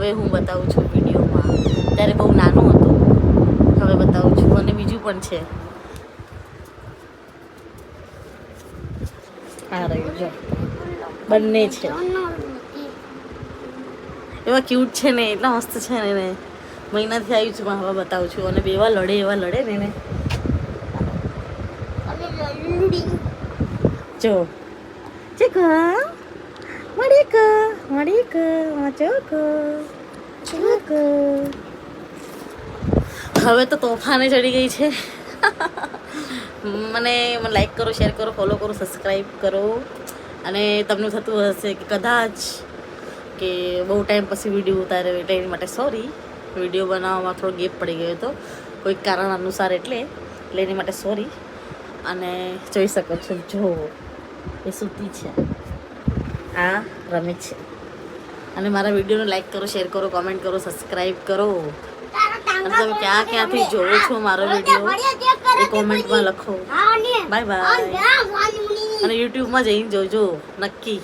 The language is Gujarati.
હવે હું બતાવું છું વિડીયોમાં. ત્યારે બહુ નાનું હતું, હવે બતાવું છું. અને બીજું પણ છે, આ રહ્યું જો, બંને છે. એવા ક્યુટ છે ને, એટલા મસ્ત છે ને. એને મહિનાથી આવી છું, પણ હવે બતાવું છું. અને બે એવા લડે ને એને જો ચીકા હવે તો તોફાને ચડી ગઈ છે. મને લાઈક કરો, શેર કરો, ફોલો કરો, સબસ્ક્રાઈબ કરો. અને તમને થતું હશે કે કદાચ કે બહુ ટાઈમ પછી વિડીયો ઉતાર્યો, એટલે એની માટે સોરી. વિડીયો બનાવવામાં થોડો ગેપ પડી ગયો હતો કોઈક કારણ અનુસાર, એટલે એની માટે સોરી. અને જોઈ શકો છો, જો એ સૂતી છે, આ રમે છે. અને મારા વિડીયોને લાઈક કરો, શેર કરો, કોમેન્ટ કરો, સબસ્ક્રાઈબ કરો. અને તમે ક્યાંથી જોવો છો મારો વિડીયો એ કોમેન્ટમાં લખો. Bye bye. અને યુટ્યુબમાં જઈને જોજો નક્કી.